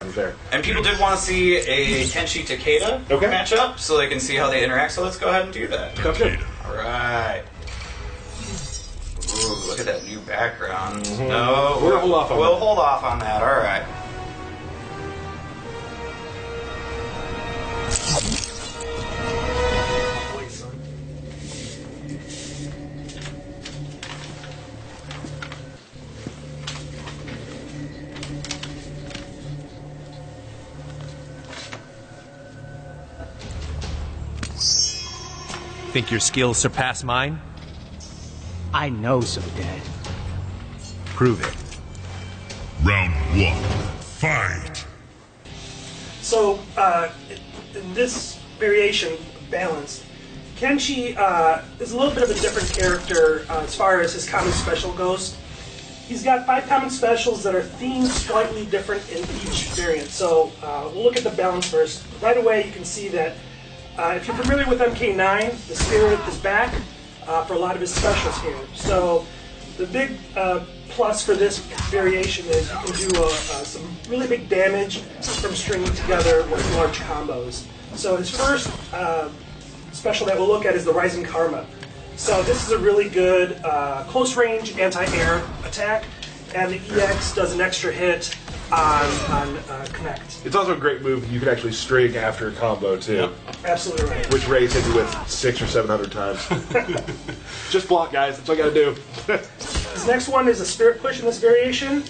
there. And people did want to see a Kenshi Takeda matchup, so they can see how they interact. So let's go ahead and do that. Sounds good. All right. Ooh, look at that new background. No, we'll hold off on we'll that. hold off on that. All right. Think your skills surpass mine? I know so, Dad. Prove it. Round 1. Fight! So, in this variation, Balance, Kenshi is a little bit of a different character as far as his common special goes. He's got 5 common specials that are themed slightly different in each variant. So, we'll look at the Balance first. Right away, you can see that if you're familiar with MK9, the Spirit is back for a lot of his specials here. So the big plus for this variation is you can do some really big damage from stringing together with large combos. So his first special that we'll look at is the Rising Karma. So this is a really good close range anti-air attack, and the EX does an extra hit on Connect. It's also a great move. You can actually string after a combo too. Yep. Absolutely right. Which Ray's hit you with 600 or 700 times. Just block, guys. That's all you gotta do. This next one is a Spirit Push in this variation.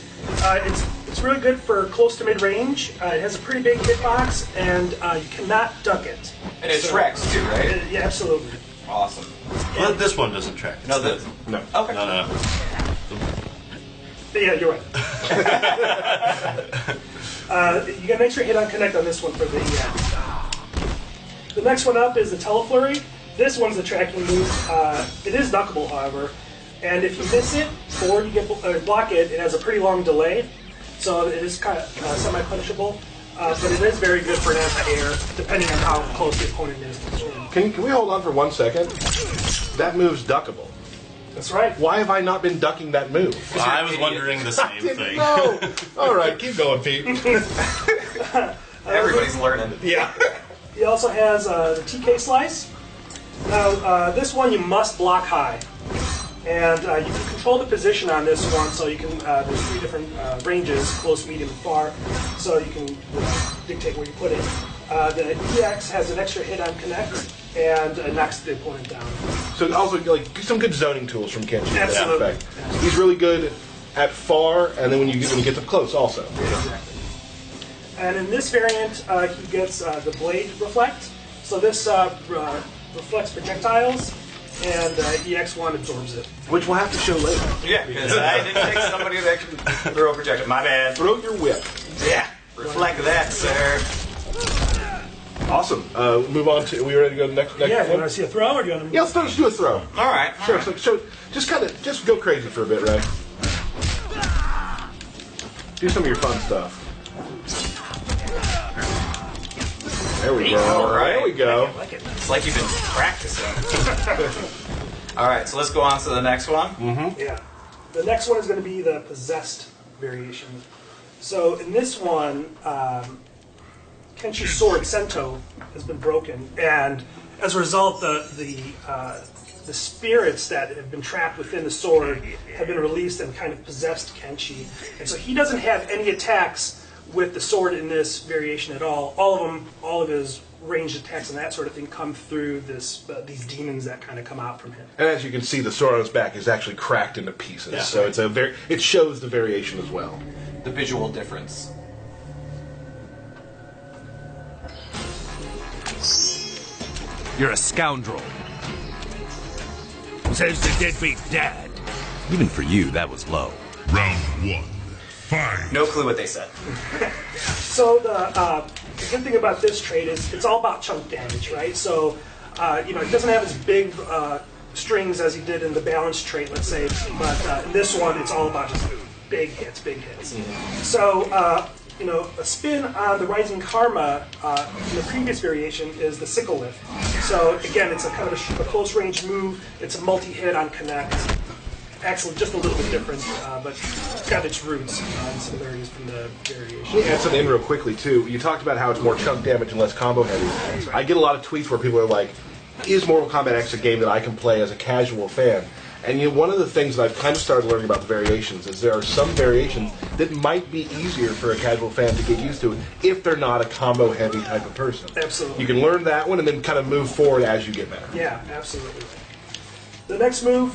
It's really good for close to mid range. It has a pretty big hitbox, and you cannot duck it. And it tracks too, right? Yeah, absolutely. Awesome. Well, this one doesn't track. No, No. Okay. No. Yeah, you're right. You got an extra hit on Connect on this one for the EX. The next one up is the Teleflurry. This one's the tracking move. It is duckable, however, and if you miss it or you block it, it has a pretty long delay, so it is kind of semi-punishable. But it is very good for an anti-air, depending on how close the opponent is to the string. Can we hold on for 1 second? That move's duckable. That's right. Why have I not been ducking that move? Well, I was wondering the same thing. No. All right, keep going, Pete. Everybody's learning. Yeah. He also has the TK Slice. Now, this one you must block high. And you can control the position on this one, so you can, there's 3 different ranges, close, medium, and far, so you can dictate where you put it. The EX has an extra hit on Connect, and knocks the opponent down. So also, like, some good zoning tools from Kenshi. Absolutely. In that effect. He's really good at far, and then when you get to close also. Exactly. And in this variant, he gets the Blade Reflect. So this reflects projectiles, and EX1 absorbs it. Which we'll have to show later. Yeah, because I didn't take somebody that can throw a projectile. My bad. Throw your whip. Yeah, reflect that, sir. Awesome. Move on to. Are we ready to go to the next Yeah, do you one? want to see a throw, or do you want to? Yeah, let's do a throw. All right. Sure. So just go crazy for a bit, right? Do some of your fun stuff. There we go. All right. There we go. It's like you've been practicing. All right, so let's go on to the next one. Yeah. The next one is going to be the Possessed variation. So in this one, Kenshi's sword, Sento, has been broken, and as a result, the spirits that have been trapped within the sword have been released and kind of possessed Kenshi. And so he doesn't have any attacks with the sword in this variation at all. All of his ranged attacks and that sort of thing come through these demons that kind of come out from him. And as you can see, the sword on his back is actually cracked into pieces. Yeah. So it shows the variation as well. The visual difference. You're a scoundrel. Says the deadbeat dad. Even for you, that was low. Round 1. Fight! No clue what they said. So the good thing about this trait is it's all about chunk damage, right? So he doesn't have as big strings as he did in the balance trait, let's say, but in this one it's all about just big hits. Mm-hmm. So a spin on the Rising Karma in the previous variation is the Sickle Lift. So again, it's a kind of a close range move. It's a multi-hit on Connect. Actually, just a little bit different, but got its roots and similarities from the variation. Let me add something in real quickly, too. You talked about how it's more chunk damage and less combo heavy. Right. I get a lot of tweets where people are like, is Mortal Kombat X a game that I can play as a casual fan? And one of the things that I've kind of started learning about the variations is there are some variations that might be easier for a casual fan to get used to if they're not a combo-heavy type of person. Absolutely. You can learn that one and then kind of move forward as you get better. Yeah, absolutely. The next move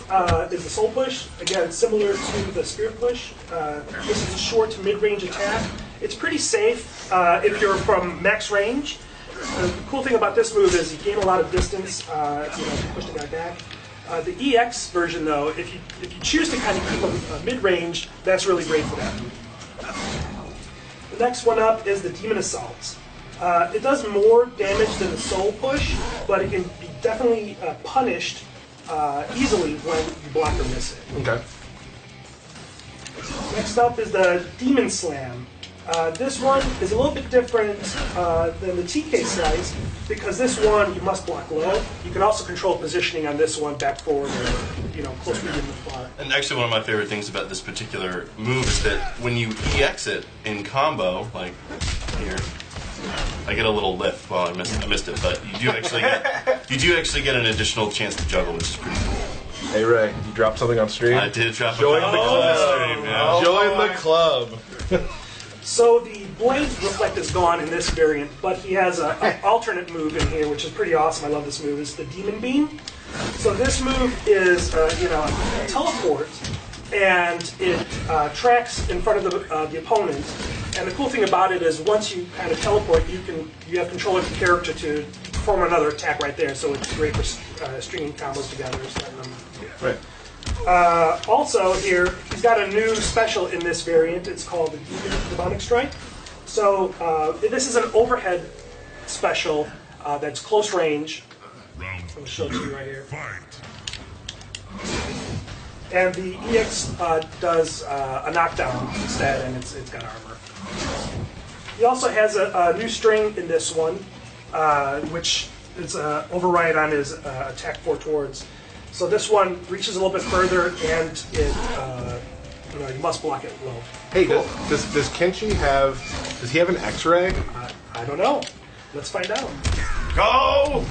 is the Soul Push. Again, similar to the Spirit Push. This is a short to mid-range attack. It's pretty safe if you're from max range. The cool thing about this move is you gain a lot of distance if you push the guy back. The EX version, though, if you choose to kind of keep them mid-range, that's really great for that. The next one up is the Demon Assault. It does more damage than the Soul Push, but it can be definitely punished easily when you block or miss it. Okay. Next up is the Demon Slam. This one is a little bit different than the TK slice because this one you must block low. You can also control positioning on this one, back forward or close medium and far. And actually, one of my favorite things about this particular move is that when you EX it in combo, like here, I get a little lift. Well, I missed it, but you do actually get an additional chance to juggle, which is pretty cool. Hey, Ray, you dropped something on stream? I did drop Join a the club. stream, yeah. Join the club. So the Blade Reflect is gone in this variant, but he has an alternate move in here, which is pretty awesome. I love this move. It's the Demon Beam. So this move is, a teleport, and it tracks in front of the opponent. And the cool thing about it is, once you kind of teleport, you have control of your character to perform another attack right there. So it's great for stringing combos together. Right. Also here, he's got a new special in this variant. It's called the Demonic Strike. So this is an overhead special that's close range. I'll show it to you right here. And the EX does a knockdown instead, and it's got armor. He also has a new string in this one, which is override on his attack 4 towards. So this one reaches a little bit further, and it you must block it low. Hey, does Kenshi have? Does he have an X-ray? I don't know. Let's find out. Go!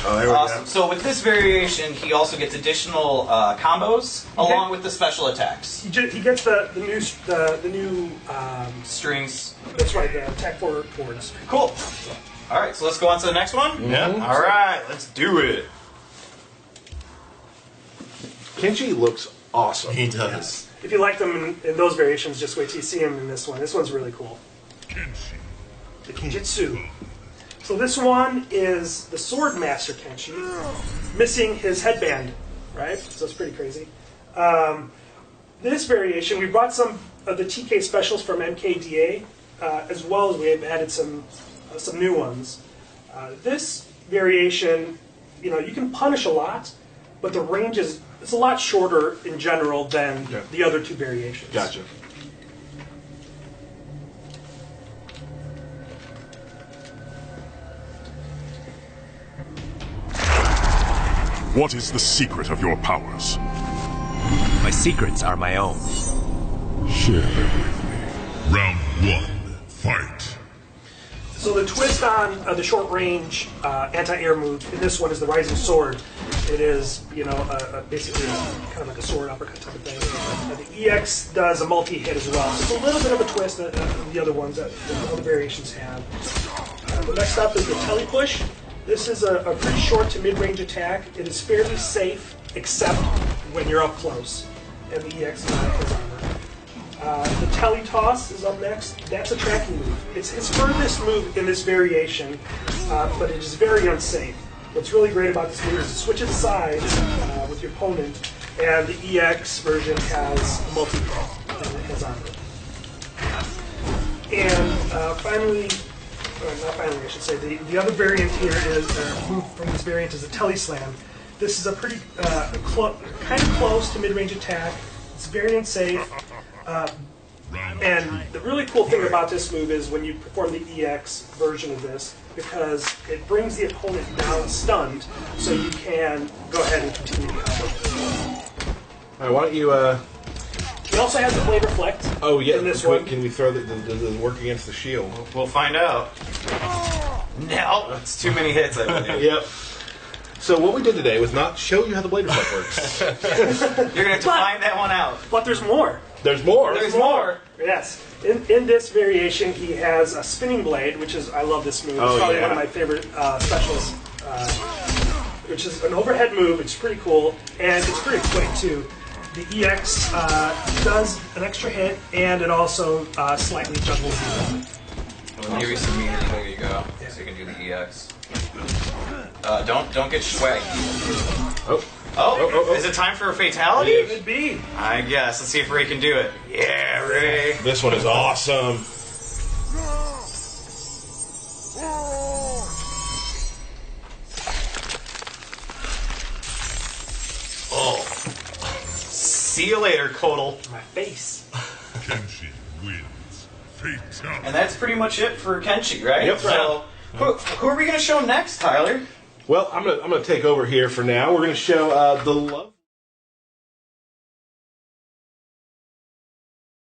Oh, there we Awesome. go. So with this variation, he also gets additional combos along with the special attacks. He gets the new Strings. that's right, the attack 4 towards. Cool. All right, so let's go on to the next one. Yeah. All right, let's do it. Kenshi looks awesome. He does. If you like them in those variations, just wait till you see him in this one. This one's really cool. The Kenjutsu. So this one is the Sword Master Kenshi, missing his headband, right? So it's pretty crazy. This variation, we brought some of the TK specials from MKDA, as well as we have added some new ones. This variation, you can punish a lot, but the range is a lot shorter in general than the other two variations. Gotcha. What is the secret of your powers? My secrets are my own. Share them with me. Round 1, fight. So the twist on the short-range anti-air move in this one is the Rising Sword. It is, basically kind of like a sword uppercut type of thing. The EX does a multi-hit as well. So it's a little bit of a twist than the other ones that the other variations have. The next up is the Tele Push. This is a pretty short to mid-range attack. It is fairly safe, except when you're up close. And the EX has armor. The Tele Toss is up next. That's a tracking move. It's his furthest move in this variation, but it is very unsafe. What's really great about this move is it switches sides with your opponent, and the EX version has multi-hit and it has armor. And finally, not finally, I should say, the other variant here is, move from this variant is a Tele Slam. This is a pretty, kind of close to mid-range attack. It's very unsafe. And the really cool thing about this move is when you perform the EX version of this, because it brings the opponent down stunned, so you can go ahead and continue the combo. All right, why don't you? He also has the blade reflect. Oh yeah, in this can, one. can we throw the work against the shield? We'll find out. No, it's too many hits, I believe. Yep. So what we did today was not show you how the blade reflect works. You're gonna have to find that one out. But there's more. There's more. There's more. Yes. In this variation, he has a spinning blade, which is, I love this move. It's probably one of my favorite specials, which is an overhead move. It's pretty cool, and it's pretty quick, too. The EX does an extra hit, and it also slightly juggles you. We'll give you some meters. There you go. So you can do the EX. Don't get swag. Oh, is it time for a fatality? It could be. I guess. Let's see if Ray can do it. Yeah, Ray. This one is awesome. Oh. See you later, Kodal. My face. Kenshi wins. Fatality. And that's pretty much it for Kenshi, right? Yep. So, who are we going to show next, Tyler? Well, I'm gonna take over here for now. We're gonna show the love.